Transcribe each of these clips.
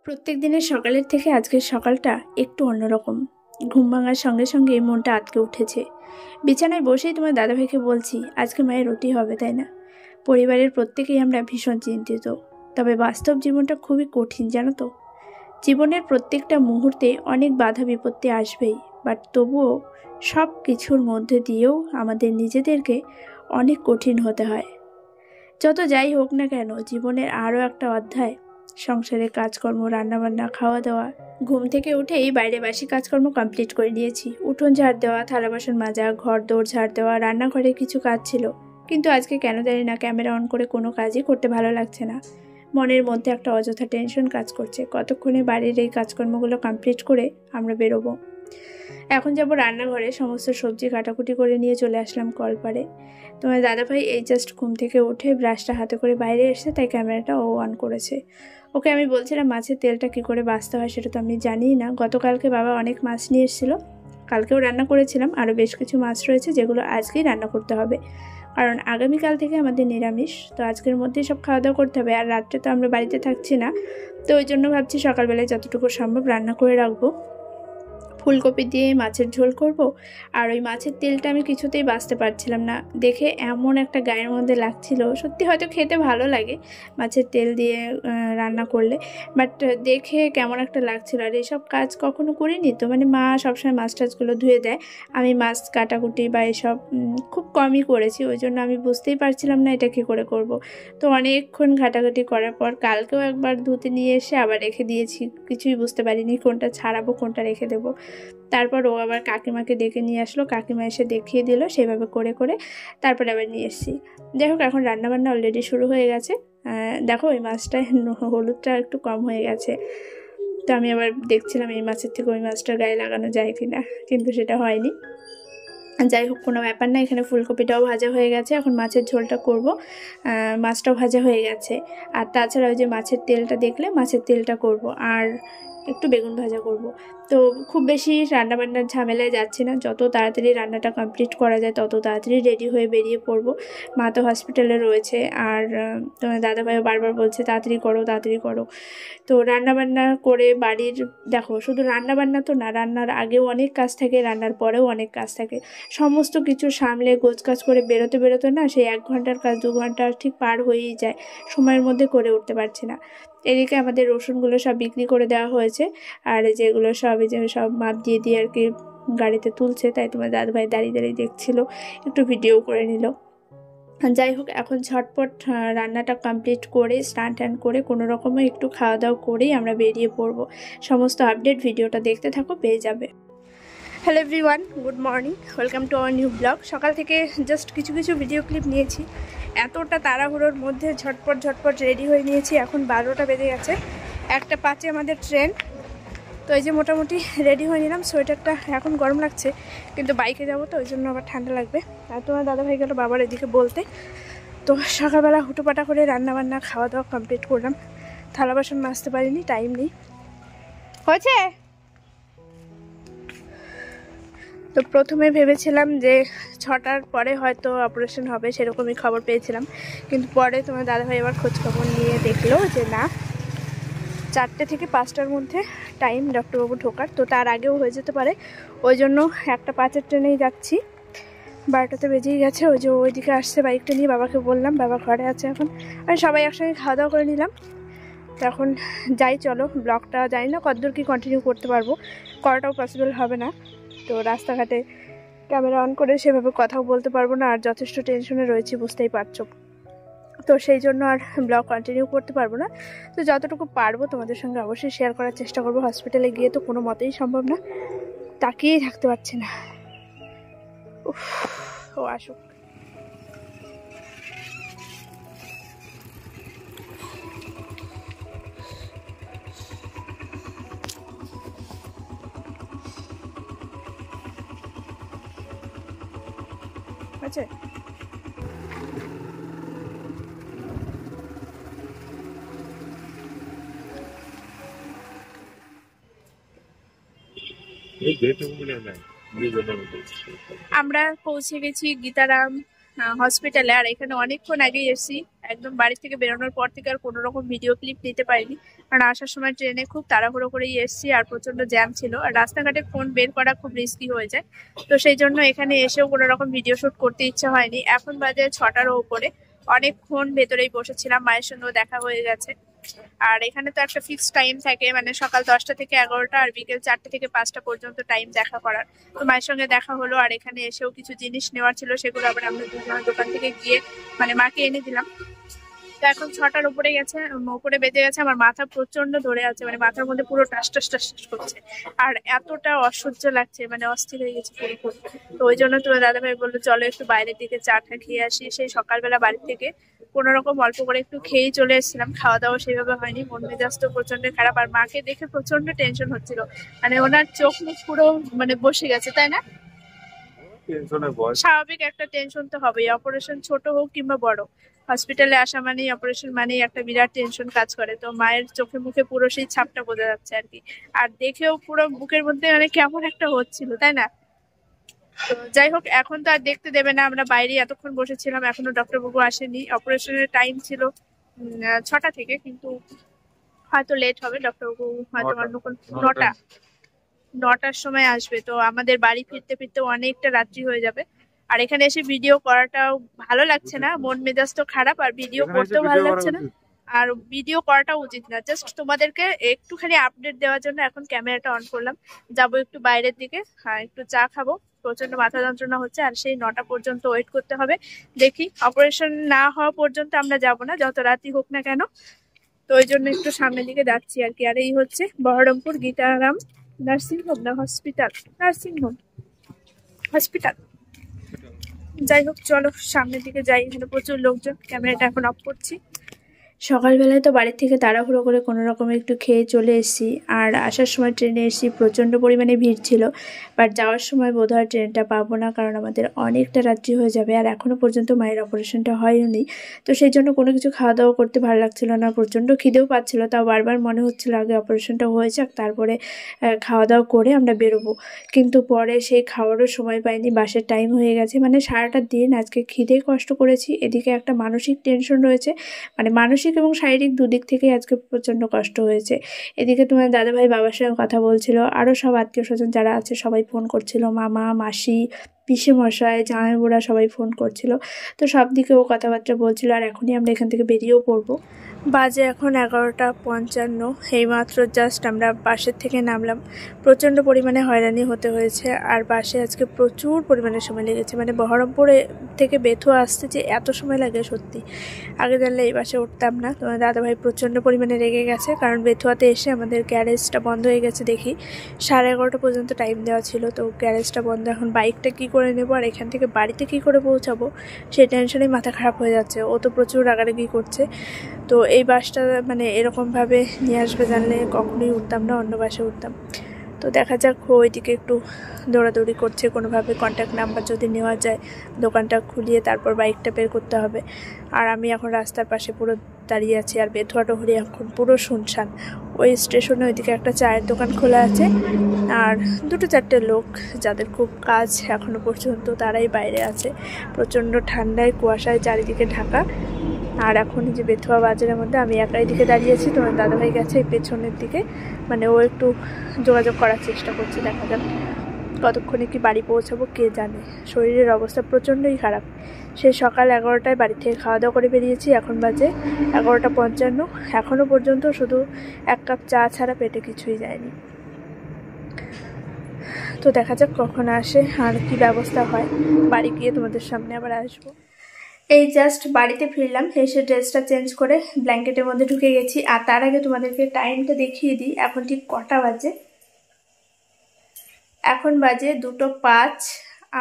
প্রত্যেক দিনের সকালের থেকে আজকের সকালটা একটু অন্যরকম। ঘুম ভাঙার সঙ্গে সঙ্গে মনটা আটকে উঠেছে। বিছানায় বসেই তোমার দাদাভাইকে বলছি, আজকে মায়ের রুটি হবে, তাই না? পরিবারের প্রত্যেকেই আমরা ভীষণ চিন্তিত। তবে বাস্তব জীবনটা খুবই কঠিন, জানো তো। জীবনের প্রত্যেকটা মুহূর্তে অনেক বাধা বিপত্তি আসবেই, বাট তবুও সব কিছুর মধ্যে দিয়েও আমাদের নিজেদেরকে অনেক কঠিন হতে হয়। যত যাই হোক না কেন, জীবনের আরও একটা অধ্যায়। সংসারের কাজকর্ম, রান্নাবান্না, খাওয়া দাওয়া। ঘুম থেকে উঠেই বাইরে বাসি কাজকর্ম কমপ্লিট করে নিয়েছি। উঠোন ঝাড় দেওয়া, থালা বাসন মাজা, ঘর দৌড় ঝাড় দেওয়া, রান্নাঘরে কিছু কাজ ছিল। কিন্তু আজকে কেন জানি না ক্যামেরা অন করে কোনো কাজই করতে ভালো লাগছে না। মনের মধ্যে একটা অযথা টেনশন কাজ করছে। কতক্ষণে বাড়ির এই কাজকর্মগুলো কমপ্লিট করে আমরা বেরোবো। এখন যাব রান্নাঘরে, সমস্ত সবজি কাটাকুটি করে নিয়ে চলে আসলাম কলপারে। তোমার দাদাভাই এই জাস্ট ঘুম থেকে উঠে ব্রাশটা হাতে করে বাইরে এসে তাই ক্যামেরাটা ও অন করেছে। ওকে আমি বলছিলাম মাছের তেলটা কী করে বাছতে হয় সেটা তো আমি জানিই না। গতকালকে বাবা অনেক মাছ নিয়ে এসেছিলো, কালকেও রান্না করেছিলাম। আরও বেশ কিছু মাছ রয়েছে যেগুলো আজকেই রান্না করতে হবে, কারণ আগামীকাল থেকে আমাদের নিরামিষ। তো আজকের মধ্যেই সব খাওয়া দাওয়া করতে হবে। আর রাত্রে তো আমরা বাড়িতে থাকছি না, তো ওই জন্য ভাবছি সকালবেলায় যতটুকু সম্ভব রান্না করে রাখবো। ফুলকপি দিয়ে মাছের ঝোল করব। আর ওই মাছের তেলটা আমি কিছুতেই বাছতে পারছিলাম না, দেখে এমন একটা গায়ের মধ্যে লাগছিল। সত্যি হয়তো খেতে ভালো লাগে মাছের তেল দিয়ে রান্না করলে, বাট দেখে কেমন একটা লাগছিল। আর এইসব কাজ কখনো করিনি তো, মানে মা সবসময় মাছ টাছগুলো ধুয়ে দেয়, আমি মাছ কাটাকুটি বা এসব খুব কমই করেছি। ওই জন্য আমি বুঝতেই পারছিলাম না এটা কী করে করব। তো অনেকক্ষণ ঘাটাঘাটি করার পর কালকেও একবার ধুতে নিয়ে এসে আবার রেখে দিয়েছি, কিছুই বুঝতে পারিনি কোনটা ছাড়াবো কোনটা রেখে দেবো। তারপর ও আবার কাকিমাকে ডেকে নিয়ে আসলো, কাকিমা এসে দেখিয়ে দিল, সেভাবে করে করে তারপরে আবার নিয়ে এসেছি। যাই হোক, এখন রান্নাবান্না অলরেডি শুরু হয়ে গেছে। দেখো ওই মাছটায় হলুদটা একটু কম হয়ে গেছে, তো আমি আবার দেখছিলাম এই মাছের থেকে ওই মাছটার গায়ে লাগানো যায় কি না, কিন্তু সেটা হয়নি। যাই হোক, কোনো ব্যাপার না। এখানে ফুলকপিটাও ভাজা হয়ে গেছে, এখন মাছের ঝোলটা করব। মাছটাও ভাজা হয়ে গেছে। আর তাছাড়া ওই যে মাছের তেলটা দেখলে, মাছের তেলটা করব, আর একটু বেগুন ভাজা করব। তো খুব বেশি রান্নাবান্নার ঝামেলায় যাচ্ছি না, যত তাড়াতাড়ি রান্নাটা কমপ্লিট করা যায় তত তাড়াতাড়ি রেডি হয়ে বেরিয়ে পড়ব। মা তো হসপিটালে রয়েছে, আর তোমার দাদাভাইও বারবার বলছে তাড়াতাড়ি করো তাড়াতাড়ি করো। তো রান্নাবান্না করে বাড়ির, দেখো শুধু রান্নাবান্না তো না, রান্নার আগেও অনেক কাজ থাকে, রান্নার পরেও অনেক কাজ থাকে। সমস্ত কিছু সামলে গোছগাছ করে বেরোতে বেরোতে না সেই 1 ঘন্টার কাজ 2 ঘন্টা ঠিক পার হয়েই যায়, সময়ের মধ্যে করে উঠতে পারছি না। এদিকে আমাদের রসুনগুলো সব বিক্রি করে দেওয়া হয়েছে, আর যেগুলো সব এই যে সব মাপ দিয়ে দিয়ে আর কি গাড়িতে তুলছে, তাই তোমার দাদাভাই দাঁড়িয়ে দাঁড়িয়ে দেখছিল, একটু ভিডিও করে নিল। যাই হোক, এখন ঝটপট রান্নাটা কমপ্লিট করে স্নান টান করে কোনো রকমে একটু খাওয়া দাওয়া করেই আমরা বেরিয়ে পড়ব। সমস্ত আপডেট ভিডিওটা দেখতে থাকো, পেয়ে যাবে। Hello everyone, good morning, welcome to our new blog. সকাল থেকে জাস্ট কিছু কিছু ভিডিও ক্লিপ নিয়েছি, এতটা তাড়াহুড়োর মধ্যে ঝটপট ঝটপট রেডি হয়ে নিয়েছি। এখন 12টা বেজে গেছে, 1:05 আমাদের ট্রেন। তো এই যে মোটামুটি রেডি হয়ে নিলাম। সোয়েটারটা এখন গরম লাগছে, কিন্তু বাইকে যাবো তো ওই জন্য আবার ঠান্ডা লাগবে। আর তোমার দাদাভাই গেল বাবার এদিকে বলতে। তো সকালবেলা হুটোপাটা করে রান্নাবান্না খাওয়া দাওয়া কমপ্লিট করলাম। থালা বাসন মাজতে পারিনি, টাইম নেই হয়েছে। তো প্রথমে ভেবেছিলাম যে 6টার পরে হয়তো অপারেশন হবে, সেরকমই খবর পেয়েছিলাম। কিন্তু পরে তোমার দাদাভাই আবার খোঁজখবর নিয়ে দেখলো যে না, 4টে থেকে 5টার মধ্যে টাইম ডক্টরবাবু ঢোকার। তো তার আগেও হয়ে যেতে পারে, ওই জন্য 1:05 ট্রেনেই যাচ্ছি। 12টাতে বেজেই গেছে। ওই যে ওইদিকে আসছে বাইকটা নিয়ে, বাবাকে বললাম, বাবা ঘরে আছে এখন। আমি সবাই একসঙ্গে খাওয়া দাওয়া করে নিলাম। তো এখন যাই, চলো। ব্লগটা জানি না কতদূর কি কন্টিনিউ করতে পারবো, করাটাও পসিবল হবে না। তো রাস্তাঘাটে ক্যামেরা অন করে সেভাবে কথাও বলতে পারবো না, আর যথেষ্ট টেনশনে রয়েছি, বুঝতেই পারছো। তো সেই জন্য আর ব্লগ কন্টিনিউ করতে পারবো না। তো যতটুকু পারবো তোমাদের সঙ্গে অবশ্যই শেয়ার করার চেষ্টা করবো। হসপিটালে গিয়ে তো কোনো মতেই সম্ভব না, তাকিয়েই থাকতে পারছি না। ও আসুক। আছে আমরা পৌঁছে গেছি গীতারাম হসপিটালে, আর এখানে অনেকক্ষণ আগেই এসেছি। একদম বাড়ি থেকে বেরোনোর পর থেকে আর কোনো রকম ভিডিও ক্লিপ নিতে পারিনি, কারণ আসার সময় ট্রেনে খুব তাড়াহুড়ো করেই এসেছি আর প্রচন্ড জ্যাম ছিল, আর রাস্তাঘাটে ফোন বের করা খুব রিস্কি হয়ে যায়। তো সেই জন্য এখানে এসেও কোনো রকম ভিডিও শুট করতে ইচ্ছা হয়নি। এখন বাজে 6টারও উপরে, অনেকক্ষণ ভেতরেই বসেছিলাম, মায়ের সঙ্গেও দেখা হয়ে গেছে। আর এখানে তো একটা ফিক্স টাইম থাকে, মানে সকাল 10টা থেকে 11টা আর বিকেল 4টে থেকে 5টা পর্যন্ত টাইম দেখা করার। তো মায়ের সঙ্গে দেখা হলো, আর এখানে এসেও কিছু জিনিস নেওয়ার ছিল, সেগুলো আবার আমরা দুজনের দোকান থেকে গিয়ে মানে মাকে এনে দিলাম। তো এখন 6টার উপরে গেছে, উপরে বেজে গেছে, আমার মাথা প্রচন্ড ধরে আছে, মানে মাথার মধ্যে পুরো টাস টাস টাস টাস করছে, আর এতটা অসহ্য লাগছে, মানে অস্থির হয়ে গেছে পুরোপুরি। তো ওই জন্য তোমার দাদাভাই বললো চলো একটু বাইরের দিকে চা টা খেয়ে আসি। সেই সকালবেলা বাড়ি থেকে কোনো রকম অল্প করে একটু খেয়েই চলে এসেছিলাম, খাওয়া দাওয়া সেভাবে হয়নি, মন মেজাজ তো প্রচন্ড খারাপ, আর মাকে দেখে প্রচন্ড টেনশন হচ্ছিল, মানে ওনার চোখ মুখ পুরো মানে বসে গেছে, তাই না? স্বাভাবিক একটা টেনশন তো হবেই, অপারেশন ছোট হোক কিংবা বড়, হসপিটালে আসা মানেই অপারেশন মানেই একটা বিরাট টেনশন কাজ করে। তো মায়ের চোখে মুখে পুরো সেই ছাপটা বোঝা যাচ্ছে আর কি, আর দেখেও পুরো বুকের মধ্যে মানে কেমন একটা হচ্ছিল, তাই না? তো যাই হোক, এখন তো আর দেখতে দেবে না, আমরা বাইরে এতক্ষণ বসেছিলাম, এখনো ডক্টর বাবু আসেনি। অপারেশনের টাইম ছিল 6টা থেকে, কিন্তু হয়তো লেট হবে, ডক্টর বাবু হয়তো অন্যক্ষণ 9টার সময় আসবে। তো আমাদের বাড়ি ফিরতে ফিরতে অনেকটা রাত্রি হয়ে যাবে, আর এখানে এসে ভিডিও করাটাও ভালো লাগছে না, মন মেজাজ তো খারাপ, আর ভিডিও করতেও ভালো লাগছে না, আর ভিডিও করাটা উচিত না। জাস্ট তোমাদেরকে একটুখানি আপডেট দেওয়ার জন্য এখন ক্যামেরাটা অন করলাম। যাবো একটু বাইরের দিকে, হ্যাঁ একটু চা খাবো, প্রচন্ড মাথা যন্ত্রণা হচ্ছে, আর সেই 9টা পর্যন্ত ওয়েট করতে হবে। দেখি অপারেশন না হওয়া পর্যন্ত আমরা যাব না, যত রাতই হোক না কেন। তো ওই জন্য একটু সামনের দিকে যাচ্ছি আর কি। আর এই হচ্ছে বহরমপুর গীতারাম নার্সিং হোম না হসপিটাল, নার্সিং হোম হসপিটাল, যাই হোক চলো সামনের দিকে যাই। এখানে প্রচুর লোকজন, ক্যামেরাটা এখন অফ করছি। সকালবেলায় তো বাড়ি থেকে তাড়াহুড়ো করে কোনো রকমে একটু খেয়ে চলে এসেছি, আর আসার সময় ট্রেনে এসেছি, প্রচণ্ড পরিমাণে ভিড় ছিল, বাট যাওয়ার সময় বোধহয় ট্রেনটা পাবো না, কারণ আমাদের অনেকটা রাত্রি হয়ে যাবে, আর এখনও পর্যন্ত মায়ের অপারেশনটা হয়নি। তো সেই জন্য কোনো কিছু খাওয়া দাওয়া করতে ভালো লাগছিল না, প্রচণ্ড খিদেও পাচ্ছিল, তাও বারবার মনে হচ্ছিল আগে অপারেশনটা হয়ে যাক, তারপরে খাওয়া দাওয়া করে আমরা বেরোবো। কিন্তু পরে সেই খাওয়ারও সময় পাইনি, বাসের টাইম হয়ে গেছে, মানে সারাটা দিন আজকে খিদে কষ্ট করেছি, এদিকে একটা মানসিক টেনশন রয়েছে, মানে মানসিক এবং শারীরিক দুদিক থেকেই আজকে প্রচণ্ড কষ্ট হয়েছে। এদিকে তোমার দাদাভাই বাবার সঙ্গে কথা বলছিল, আরও সব আত্মীয় স্বজন যারা আছে সবাই ফোন করছিল, মামা মাসি পিসে মশাই জামাইবুড়া সবাই ফোন করছিল। তো সব দিকে ও কথাবার্তা বলছিল, আর এখনই আমরা এখান থেকে বেরিয়েও পড়বো। বাজে এখন 11টা 55, এইমাত্র জাস্ট আমরা বাসের থেকে নামলাম। প্রচণ্ড পরিমাণে হয়রানি হতে হয়েছে, আর বাসে আজকে প্রচুর পরিমাণে সময় লেগেছে, মানে বহরমপুরে থেকে বেথুয়া আসতে যে এত সময় লাগে সত্যি আগে জানলে এই বাসে উঠতাম না। তোমার দাদাভাই প্রচণ্ড পরিমাণে রেগে গেছে, কারণ বেথুয়াতে এসে আমাদের গ্যারেজটা বন্ধ হয়ে গেছে, দেখি 11:30 পর্যন্ত টাইম দেওয়া ছিল, তো গ্যারেজটা বন্ধ। এখন বাইকটা কি করে নেবো, আর এখান থেকে বাড়িতে কি করে পৌঁছাবো সেই টেনশনেই মাথা খারাপ হয়ে যাচ্ছে। ও তো প্রচুর রাগারাগি করছে। তো এই বাসটা মানে এরকমভাবে নিয়ে আসবে জানলে কখনোই উঠতাম না, অন্য বাসে উঠতাম। তো দেখা যাক, ওইদিকে একটু দৌড়াদৌড়ি করছে, কোনোভাবে কন্ট্যাক্ট নাম্বার যদি নেওয়া যায় দোকানটা খুলিয়ে তারপর বাইকটা বের করতে হবে। আর আমি এখন রাস্তার পাশে পুরো দাঁড়িয়ে আছি, আর বেথুয়া টহরি এখন পুরো শুনশান। ওই স্টেশনে ওইদিকে একটা চায়ের দোকান খোলা আছে, আর 2-4টে লোক যাদের খুব কাজ এখনো পর্যন্ত তারাই বাইরে আছে। প্রচণ্ড ঠান্ডায় কুয়াশায় চারিদিকে ঢাকা। আর এখন যে বেথুয়া বাজারের মধ্যে আমি একাই দিকে দাঁড়িয়েছি, তোমার দাদাভাই গেছে এই পেছনের দিকে, মানে ও একটু যোগাযোগ করার চেষ্টা করছে, দেখা যাক কতক্ষণে কি বাড়ি পৌঁছাবো কে জানে। শরীরের অবস্থা প্রচণ্ডই খারাপ। সেই সকাল 11টায় বাড়ি থেকে খাওয়া দাওয়া করে বেরিয়েছি, এখন বাজে 11টা 55, এখনও পর্যন্ত শুধু 1 কাপ চা ছাড়া পেটে কিছুই যায়নি। তো দেখা যাক কখন আসে আর কি ব্যবস্থা হয়, বাড়ি গিয়ে তোমাদের সামনে আবার আসবো। এই জাস্ট বাড়িতে ফিরলাম, এসে ড্রেসটা চেঞ্জ করে ব্ল্যাঙ্কেটের মধ্যে ঢুকে গেছি। আর তার আগে তোমাদেরকে টাইমটা দেখিয়ে দিই, এখন ঠিক কটা বাজে। এখন বাজে 2:05।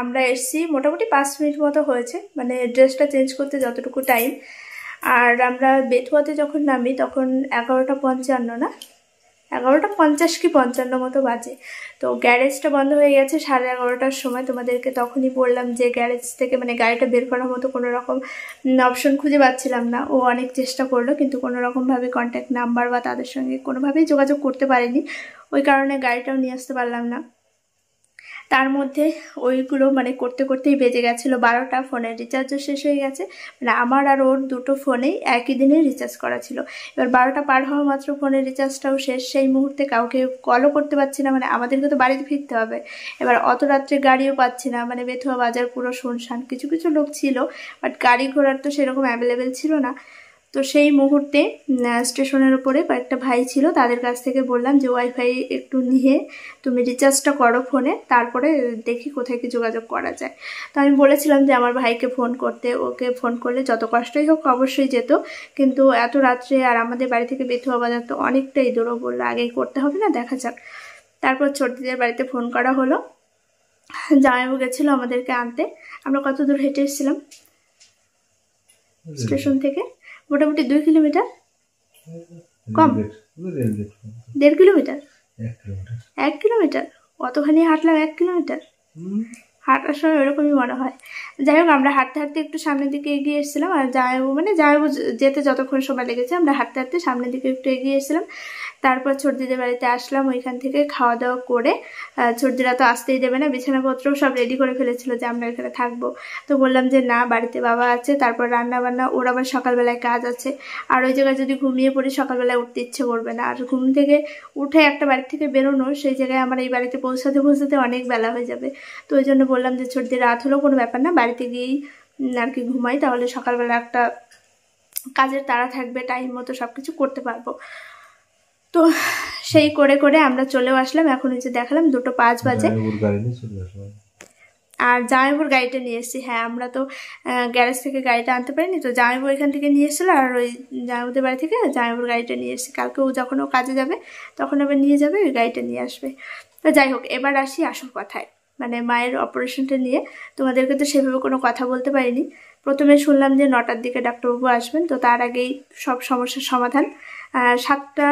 আমরা এসছি মোটামুটি 5 মিনিট মতো হয়েছে, মানে ড্রেসটা চেঞ্জ করতে যতটুকু টাইম। আর আমরা বেথুয়াতে যখন নামি তখন 11টা 55 না, 11টা 50 কি 55 মতো বাজে। তো গ্যারেজটা বন্ধ হয়ে গেছে 11:30টার সময়। তোমাদেরকে তখনই বললাম যে গ্যারেজ থেকে মানে গাড়িটা বের করার মতো কোনো রকম অপশন খুঁজে পাচ্ছিলাম না। ও অনেক চেষ্টা করলো, কিন্তু কোনো রকমভাবে কন্ট্যাক্ট নাম্বার বা তাদের সঙ্গে কোনোভাবেই যোগাযোগ করতে পারিনি, ওই কারণে গাড়িটাও নিয়ে আসতে পারলাম না। তার মধ্যে ওইগুলো মানে করতে করতেই বেজে গেছিলো 12টা, ফোনের রিচার্জও শেষ হয়ে গেছে। মানে আমার আর ওর দুটো ফোনেই একই দিনে রিচার্জ করা ছিল। এবার 12টা পার হওয়া মাত্র ফোনের রিচার্জটাও শেষ। সেই মুহূর্তে কাউকে কলও করতে পারছি না, মানে আমাদেরকে তো বাড়িতে ফিরতে হবে। এবার অত রাত্রে গাড়িও পাচ্ছি না, মানে বেথুয়া বাজার পুরো শুনশান। কিছু কিছু লোক ছিল, বাট গাড়ি ঘোড়ার তো সেরকম অ্যাভেলেবেল ছিল না। তো সেই মুহূর্তে স্টেশনের উপরে কয়েকটা ভাই ছিল, তাদের কাছ থেকে বললাম যে ওয়াইফাই একটু নিয়ে তুমি রিচার্জটা করো ফোনে, তারপরে দেখি কোথায় কি যোগাযোগ করা যায়। তো আমি বলেছিলাম যে আমার ভাইকে ফোন করতে, ওকে ফোন করলে যত কষ্টই হোক অবশ্যই যেত, কিন্তু এত রাত্রে আর আমাদের বাড়ি থেকে বেথুয়া বাজার তো অনেকটাই দূরও, বললো আগেই করতে হবে না, দেখা যাক। তারপর ছোটদিদের বাড়িতে ফোন করা হলো, জামাইবাবু গেছিলো আমাদেরকে আনতে। আমরা কত দূর হেঁটে এসেছিলাম স্টেশন থেকে? মোটামুটি 2 কিলোমিটার, কম 1.5 কিলোমিটার। 1 কিলোমিটার অতখানি হাঁটলাম? 1 কিলোমিটার হাঁটার সময় ওরকমই মনে হয়। যাই হোক, আমরা হাঁটতে হাঁটতে একটু সামনের দিকে এগিয়ে এসেছিলাম, আর জামাইবাবু যেতে যতক্ষণ সময় লেগেছে আমরা হাঁটতে হাঁটতে সামনের দিকে একটু এগিয়ে এসেছিলাম। তারপর ছোটদিদের বাড়িতে আসলাম, ওইখান থেকে খাওয়া দাওয়া করে, ছোটদিরা তো আসতেই দেবে না, বিছানাপত্রও সব রেডি করে ফেলেছিল যে আমরা এখানে থাকবো। তো বললাম যে না, বাড়িতে বাবা আছে, তারপর রান্না বান্না, ওর আবার সকালবেলায় কাজ আছে, আর ওই জায়গায় যদি ঘুমিয়ে পড়ি সকালবেলায় উঠতে ইচ্ছে করবে না, আর ঘুম থেকে উঠে একটা বাড়ি থেকে বেরোনো, সেই জায়গায় আমার এই বাড়িতে পৌঁছাতে পৌঁছাতে অনেক বেলা হয়ে যাবে। তো ওই জন্য বললাম যে ছোটদের রাত হলেও কোনো ব্যাপার না, বাড়িতে গিয়েই আর কি ঘুমাই, তাহলে সকালবেলা একটা কাজের তাড়া থাকবে, টাইম মতো সব কিছু করতে পারবো। তো সেই করে করে আমরা চলেও আসলাম। এখন যে দেখালাম 2:05 বাজে, আর জামাইবাবুর গাড়িটা নিয়ে এসেছি। হ্যাঁ, আমরা তো গ্যারেজ থেকে গাড়িটা আনতে পারিনি, তো জামাইবাবু এখান থেকে নিয়ে এসেছিলো, আর ওই জামাইবাবুদের বাড়ি থেকে জামাইবাবুর গাড়িটা নিয়ে এসেছি। কালকে ও যখন ও কাজে যাবে তখন আবার নিয়ে যাবে, ওই গাড়িটা নিয়ে আসবে। তো যাই হোক, এবার আসি আসল কথায়, মানে মায়ের অপারেশনটা নিয়ে। তোমাদেরকে তো সেভাবে কোনো কথা বলতে পারিনি। প্রথমে শুনলাম যে 9টার দিকে ডাক্তারবাবু আসবেন, তো তার আগেই সব সমস্যার সমাধান। 7টা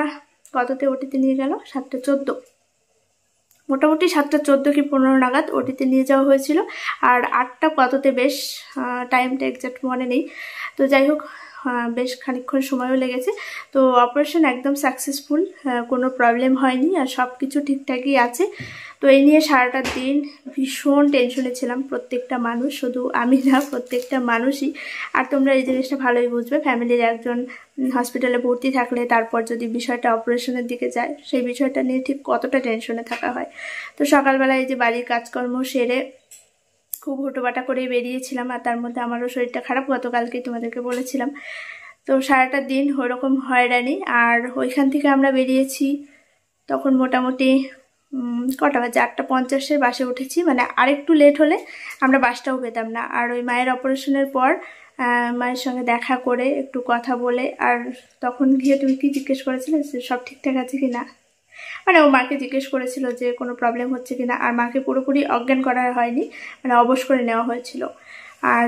কততে ওটিতে নিয়ে গেল? 7:14, মোটামুটি 7:14 কি 15 নাগাদ ওটিতে নিয়ে যাওয়া হয়েছিল, আর 8টা কততে বেশ, টাইমটা এক্সাক্ট মনে নেই। তো যাই হোক, বেশ খানিকক্ষণ সময়ও লেগেছে। তো অপারেশন একদম সাকসেসফুল, কোনো প্রবলেম হয়নি, আর সব কিছু ঠিকঠাকই আছে। তো এই নিয়ে সারাটা দিন ভীষণ টেনশনে ছিলাম, প্রত্যেকটা মানুষ, শুধু আমি না, প্রত্যেকটা মানুষই। আর তোমরা এই জিনিসটা ভালোই বুঝবে, ফ্যামিলির একজন হসপিটালে ভর্তি থাকলে তারপর যদি বিষয়টা অপারেশনের দিকে যায়, সেই বিষয়টা নিয়ে ঠিক কতটা টেনশনে থাকা হয়। তো সকালবেলায় এই যে বাড়ির কাজকর্ম সেরে খুব হুটোবাটা করে বেরিয়েছিলাম, আর তার মধ্যে আমারও শরীরটা খারাপ, গতকালকেই তোমাদেরকে বলেছিলাম। তো সারাটা দিন ওরকম হয়রানি। আর ওইখান থেকে আমরা বেরিয়েছি তখন মোটামুটি কটা বাজে? 8:50 বাসে উঠেছি, মানে আরেকটু লেট হলে আমরা বাসটাও পেতাম না। আর ওই মায়ের অপারেশনের পর মায়ের সঙ্গে দেখা করে একটু কথা বলে, আর তখন গিয়ে তুমি কি জিজ্ঞেস করেছিলে সব ঠিকঠাক আছে কি না, মানে ও মাকে জিজ্ঞেস করেছিল যে কোনো প্রবলেম হচ্ছে কিনা। আর মাকে পুরোপুরি অজ্ঞান করা হয়নি, মানে অবশ করে নেওয়া হয়েছিল। আর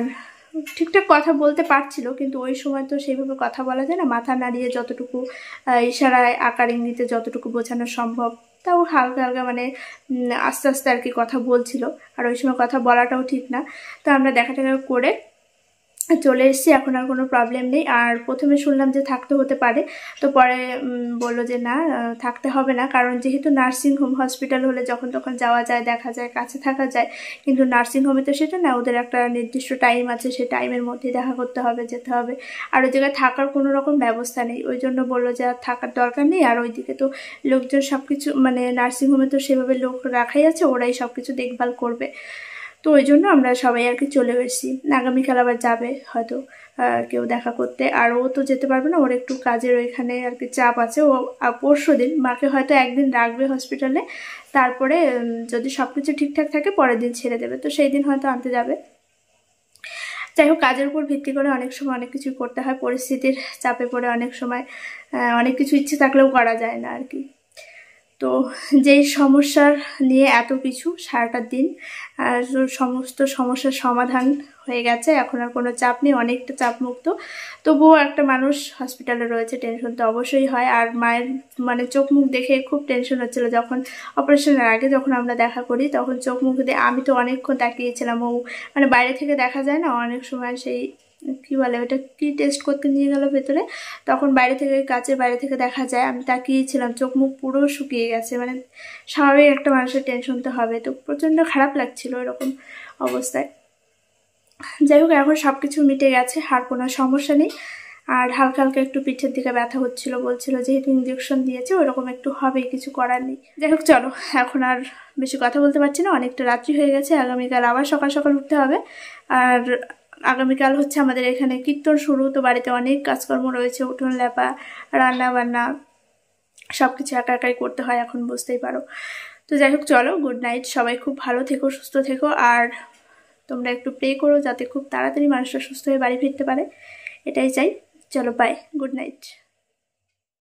ঠিকঠাক কথা বলতে পারছিল, কিন্তু ওই সময় তো সেইভাবে কথা বলা যায় না, মাথা নাড়িয়ে যতটুকু, ইশারায় আকার ইঙ্গিতে যতটুকু বোঝানো সম্ভব, তাও হালকা হালকা, মানে আস্তে আস্তে আর কি কথা বলছিল। আর ওই সময় কথা বলাটাও ঠিক না। তো আমরা দেখা টাকা করে চলে এসেছি, এখন আর কোনো প্রবলেম নেই। আর প্রথমে শুনলাম যে থাকতে হতে পারে, তো পরে বললো যে না, থাকতে হবে না, কারণ যেহেতু নার্সিংহোম, হসপিটাল হলে যখন তখন যাওয়া যায়, দেখা যায়, কাছে থাকা যায়, কিন্তু নার্সিংহোমে তো সেটা না, ওদের একটা নির্দিষ্ট টাইম আছে, সেই টাইমের মধ্যে দেখা করতে হবে, যেতে হবে। আর ওই জায়গায় থাকার কোনো রকম ব্যবস্থা নেই, ওই জন্য বললো যে আর থাকার দরকার নেই। আর ওইদিকে তো লোকজন সব কিছু, মানে নার্সিংহোমে তো সেভাবে লোক রাখাই আছে, ওরাই সব কিছু দেখভাল করবে। তো ওই জন্য আমরা সবাই আর কি চলে এসেছি। আগামীকাল আবার যাবে হয়তো কেউ দেখা করতে, আর ও তো যেতে পারবে না, ওর একটু কাজের ওইখানে আর কি চাপ আছে। ও পরশু দিন মাকে হয়তো একদিন রাখবে হসপিটালে, তারপরে যদি সব কিছু ঠিকঠাক থাকে পরের দিন ছেড়ে দেবে, তো সেই দিন হয়তো আনতে যাবে। যাই হোক, কাজের উপর ভিত্তি করে অনেক সময় অনেক কিছু করতে হয়, পরিস্থিতির চাপে পড়ে অনেক সময় অনেক কিছু ইচ্ছে থাকলেও করা যায় না আর কি। তো যেই সমস্যার নিয়ে এত কিছু সারাটা দিন, সমস্ত সমস্যার সমাধান হয়ে গেছে, এখন আর কোনো চাপ নেই, অনেকটা চাপ মুক্ত। তবুও একটা মানুষ হসপিটালে রয়েছে, টেনশন তো অবশ্যই হয়। আর মায়ের মানে চোখ মুখ দেখে খুব টেনশন হচ্ছিলো, যখন অপারেশনের আগে যখন আমরা দেখা করি তখন চোখ মুখ দিয়ে আমি তো অনেকক্ষণ তাকিয়েছিলাম। ও মানে বাইরে থেকে দেখা যায় না, অনেক সময় সেই কি বলে ওটা, কি টেস্ট করতে নিয়ে গেল ভেতরে। তখন বাইরে থেকে, কাচের বাইরে থেকে দেখা যায়, আমি তাকিয়েছিলাম, চোখ মুখ পুরো শুকিয়ে গেছে। মানে স্বাভাবিক একটা মানুষের টেনশন তো হবে, তো প্রচণ্ড খারাপ লাগছিল এরকম অবস্থায়। যাই হোক, এখন সব কিছু মিটে গেছে, আর কোনো সমস্যা নেই। আর হালকা হালকা একটু পিঠের দিকে ব্যথা হচ্ছিল, বলছিল যেহেতু ইঞ্জেকশন দিয়েছে ওরকম একটু হবেই, কিছু করার নেই। যাই হোক চলো, এখন আর বেশি কথা বলতে পারছি না, অনেকটা রাত্রি হয়ে গেছে। আগামীকাল আবার সকাল সকাল উঠতে হবে। আর আগামীকাল হচ্ছে আমাদের এখানে কীর্তন শুরু, তো বাড়িতে অনেক কাজকর্ম রয়েছে, উঠোন লেপা, রান্না বান্না, সব কিছু একা একাই করতে হয় এখন, বুঝতেই পারো। তো যাই হোক চলো, গুড নাইট, সবাই খুব ভালো থেকো, সুস্থ থেকো। আর তোমরা একটু প্রে করো যাতে খুব তাড়াতাড়ি মানুষটা সুস্থ হয়ে বাড়ি ফিরতে পারে, এটাই চাই। চলো বাই, গুড নাইট।